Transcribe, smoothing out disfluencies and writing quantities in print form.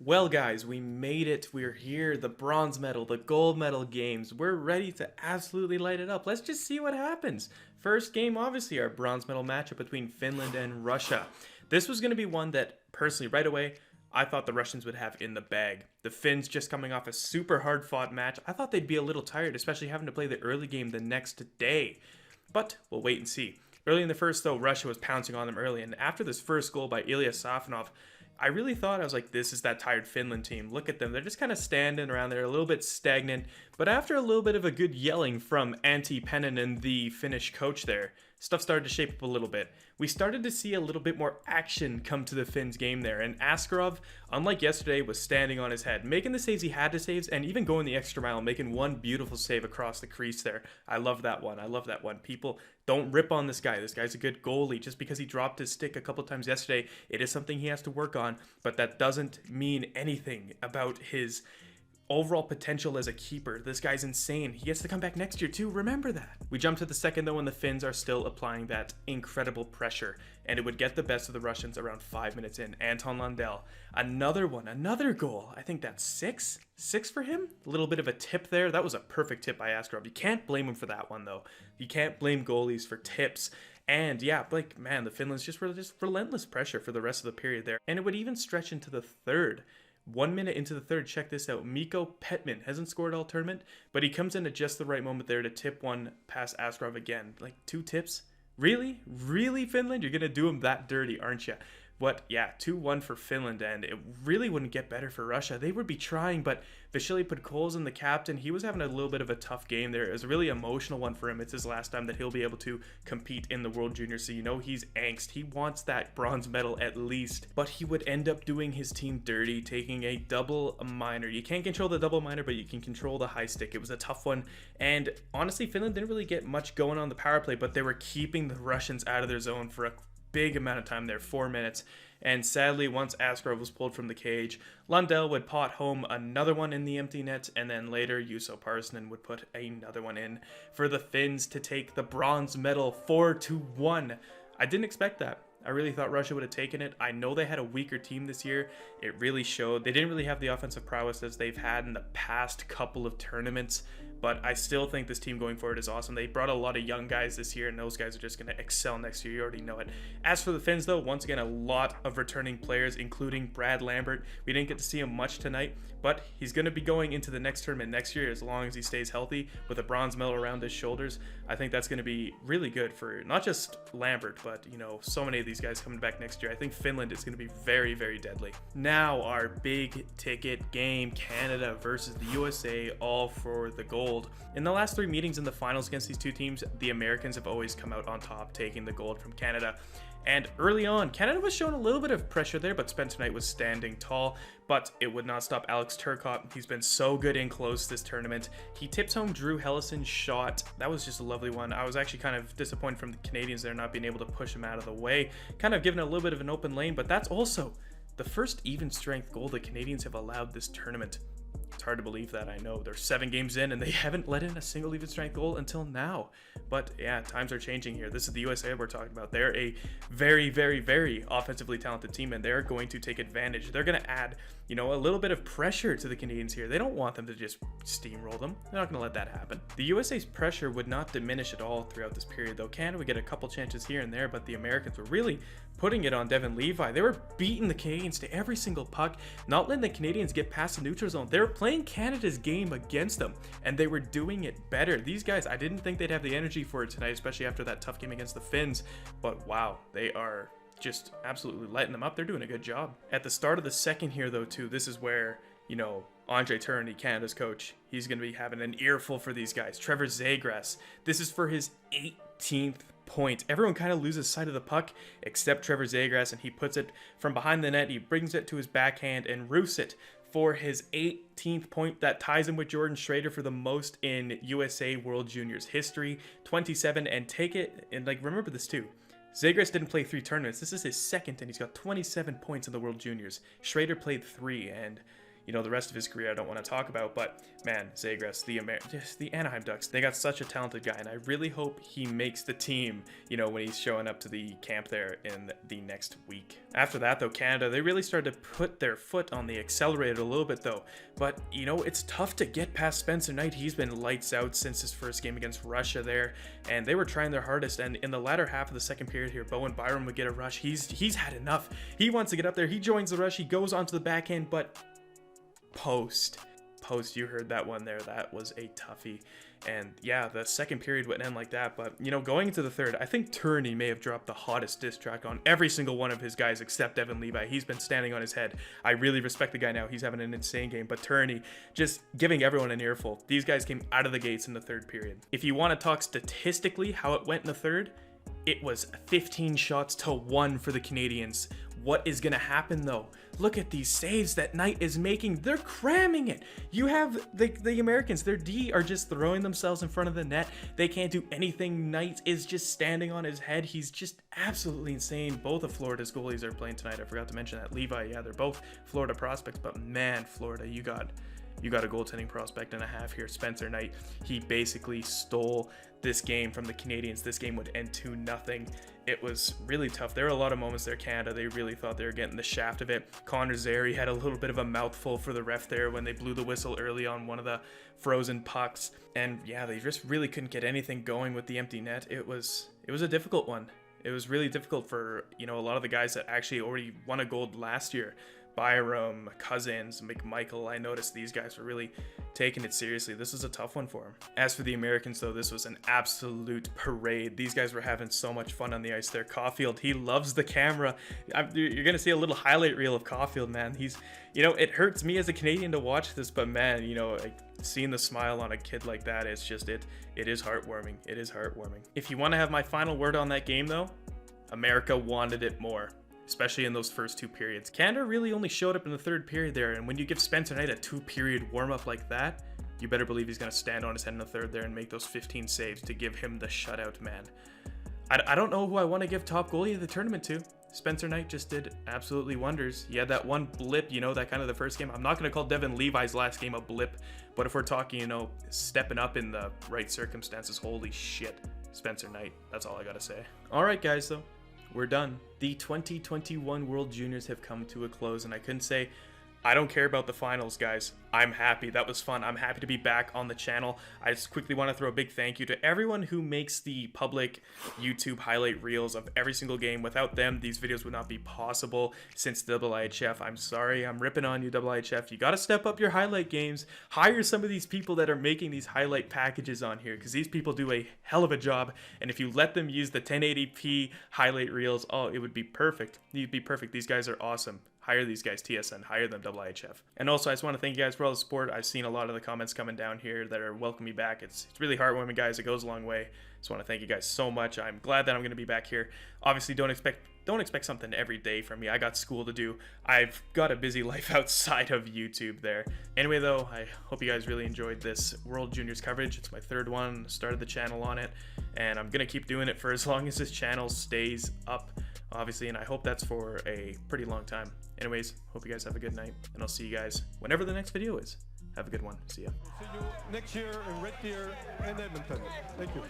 Well, guys, we made it. We're here. The bronze medal, the gold medal games. We're ready to absolutely light it up. Let's just see what happens. First game, obviously, our bronze medal matchup between Finland and Russia. This was going to be one that, personally, right away, I thought the Russians would have in the bag. The Finns just coming off a super hard-fought match. I thought they'd be a little tired, especially having to play the early game the next day. But we'll wait and see. Early in the first, though, Russia was pouncing on them early. And after this first goal by Ilya Safonov, I really thought, I was like, this is that tired Finland team. Look at them. They're just kind of standing around there, a little bit stagnant. But after a little bit of a good yelling from Antti Pennanen, the Finnish coach there, stuff started to shape up a little bit. We started to see a little bit more action come to the Finns game there. And Askarov, unlike yesterday, was standing on his head, making the saves he had to save, and even going the extra mile, making one beautiful save across the crease there. I love that one. I love that one. People, don't rip on this guy. This guy's a good goalie. Just because he dropped his stick a couple times yesterday, it is something he has to work on, but that doesn't mean anything about his overall potential as a keeper. This guy's insane. He gets to come back next year too. Remember that. We jump to the second though, and the Finns are still applying that incredible pressure, and it would get the best of the Russians around 5 minutes in. Anton Lundell, another one, another goal. I think that's six for him. A little bit of a tip there. That was a perfect tip by Askarov. You can't blame him for that one though. You can't blame goalies for tips. And yeah, like, man, the Finland's just relentless pressure for the rest of the period there. And it would even stretch into the third. 1 minute into the third, check this out. Mikko Petman hasn't scored all tournament, but he comes in at just the right moment there to tip one past Askarov again. Like, 2 tips? Really? Really, Finland? You're going to do him that dirty, aren't you? What? Yeah, 2-1 for Finland, and it really wouldn't get better for Russia. They would be trying, but Vasily Podkolzin, the captain, he was having a little bit of a tough game there. It was a really emotional one for him. It's his last time that he'll be able to compete in the World Juniors, so you know he's angst. He wants that bronze medal at least, but he would end up doing his team dirty, taking a double minor. You can't control the double minor, but you can control the high stick. It was a tough one, and honestly, Finland didn't really get much going on the power play, but they were keeping the Russians out of their zone for a big amount of time there, 4 minutes. And sadly, once Askarov was pulled from the cage, Lundell would pot home another one in the empty net, and then later Juuso Parssinen would put another one in for the Finns to take the bronze medal 4-1. I didn't expect that. I really thought Russia would have taken it. I know they had a weaker team this year. It really showed. They didn't really have the offensive prowess as they've had in the past couple of tournaments, but I still think this team going forward is awesome. They brought a lot of young guys this year, and those guys are just going to excel next year. You already know it. As for the Finns, though, once again, a lot of returning players, including Brad Lambert. We didn't get to see him much tonight, but he's going to be going into the next tournament next year as long as he stays healthy with a bronze medal around his shoulders. I think that's going to be really good for not just Lambert, but, you know, so many of these guys coming back next year. I think Finland is going to be very, very deadly. Now, our big ticket game, Canada versus the USA, all for the gold. In the last 3 meetings in the finals against these two teams, the Americans have always come out on top, taking the gold from Canada. And early on, Canada was showing a little bit of pressure there, but Spencer Knight was standing tall, but it would not stop Alex Turcotte. He's been so good in close this tournament. He tips home Drew Hellison's shot. That was just a lovely one. I was actually kind of disappointed from the Canadians there not being able to push him out of the way, kind of giving a little bit of an open lane, but that's also the first even strength goal the Canadians have allowed this tournament. It's hard to believe that, I know. They're 7 games in and they haven't let in a single even strength goal until now. But yeah, times are changing here. This is the USA we're talking about. They're a very, very, very offensively talented team, and they're going to take advantage. They're going to add, you know, a little bit of pressure to the Canadians here. They don't want them to just steamroll them. They're not going to let that happen. The USA's pressure would not diminish at all throughout this period, though. Canada would get a couple chances here and there, but the Americans were really putting it on Devon Levi. They were beating the Canadians to every single puck, not letting the Canadians get past the neutral zone. They were playing Canada's game against them, and they were doing it better. These guys, I didn't think they'd have the energy for it tonight, especially after that tough game against the Finns, but wow, they are just absolutely lighting them up. They're doing a good job. At the start of the second here, though, too, this is where, you know, Andre Tourney, Canada's coach, he's going to be having an earful for these guys. Trevor Zegras, this is for his 18th point. Everyone kind of loses sight of the puck except Trevor Zegras, and he puts it from behind the net. He brings it to his backhand and roofs it for his 18th point. That ties him with Jordan Schrader for the most in USA World Juniors history, 27. And take it, and like, remember this too, Zegras didn't play 3 tournaments. This is his second, and he's got 27 points in the World Juniors. Schrader played 3, and you know, the rest of his career I don't want to talk about, but man, Zegras, the Anaheim Ducks, they got such a talented guy, and I really hope he makes the team, you know, when he's showing up to the camp there in the next week. After that though, Canada, they really started to put their foot on the accelerator a little bit though, but you know, it's tough to get past Spencer Knight. He's been lights out since his first game against Russia there, and they were trying their hardest, and in the latter half of the second period here, Bowen Byram would get a rush. He's had enough. He wants to get up there. He joins the rush. He goes onto the backhand, but post, you heard that one there. That was a toughie. And yeah, the second period wouldn't end like that, but you know, going into the third, I think Tourney may have dropped the hottest diss track on every single one of his guys except Devin Levi. He's been standing on his head. I really respect the guy now. He's having an insane game, but Tourney just giving everyone an earful. These guys came out of the gates in the third period. If you want to talk statistically how it went in the third, it was 15 shots to 1 for the Canadians. What is going to happen though? Look at these saves that Knight is making. They're cramming it. You have the Americans, their D are just throwing themselves in front of the net. They can't do anything. Knight is just standing on his head. He's just absolutely insane. Both of Florida's goalies are playing tonight. I forgot to mention that. Levi, yeah, they're both Florida prospects, but man, Florida, you got a goaltending prospect and a half here. Spencer Knight, he basically stole this game from the Canadians. This game would end 2-0. It was really tough. There were a lot of moments there, Canada, they really thought they were getting the shaft of it. Connor Zary had a little bit of a mouthful for the ref there when they blew the whistle early on one of the frozen pucks. And yeah, they just really couldn't get anything going with the empty net. It was a difficult one. It was really difficult for, you know, a lot of the guys that actually already won a gold last year. Byram, Cousins, McMichael, I noticed these guys were really taking it seriously. This was a tough one for them. As for the Americans though, this was an absolute parade. These guys were having so much fun on the ice there. Caulfield, he loves the camera. You're gonna see a little highlight reel of Caulfield, man. He's, you know, it hurts me as a Canadian to watch this, but man, you know, like, seeing the smile on a kid like that, it's just, it is heartwarming. It is heartwarming. If you want to have my final word on that game though, America wanted it more, especially in those first two periods. Canada really only showed up in the third period there, and when you give Spencer Knight a 2-period warm-up like that, you better believe he's going to stand on his head in the third there and make those 15 saves to give him the shutout, man. I don't know who I want to give top goalie of the tournament to. Spencer Knight just did absolutely wonders. He had that one blip, you know, that kind of the first game. I'm not going to call Devin Levi's last game a blip, but if we're talking, you know, stepping up in the right circumstances, holy shit, Spencer Knight. That's all I got to say. All right, guys, though. We're done. The 2021 World Juniors have come to a close, and I couldn't say I don't care about the finals, guys. I'm happy. That was fun. I'm happy to be back on the channel. I just quickly want to throw a big thank you to everyone who makes the public YouTube highlight reels of every single game. Without them, these videos would not be possible since IIHF. I'm sorry. I'm ripping on you, IIHF. You got to step up your highlight games. Hire some of these people that are making these highlight packages on here, because these people do a hell of a job. And if you let them use the 1080p highlight reels, oh, it would be perfect. You'd be perfect. These guys are awesome. Hire these guys, TSN, hire them, IIHF. And also, I just want to thank you guys for all the support. I've seen a lot of the comments coming down here that are welcoming me back. It's really heartwarming, guys. It goes a long way. Just want to thank you guys so much. I'm glad that I'm going to be back here. Obviously, don't expect something every day from me. I got school to do. I've got a busy life outside of YouTube there. Anyway, though, I hope you guys really enjoyed this World Juniors coverage. It's my third one. Started the channel on it, and I'm going to keep doing it for as long as this channel stays up, obviously, and I hope that's for a pretty long time. Anyways, hope you guys have a good night, and I'll see you guys whenever the next video is. Have a good one. See ya. See you next year in Red Deer and Edmonton. Thank you.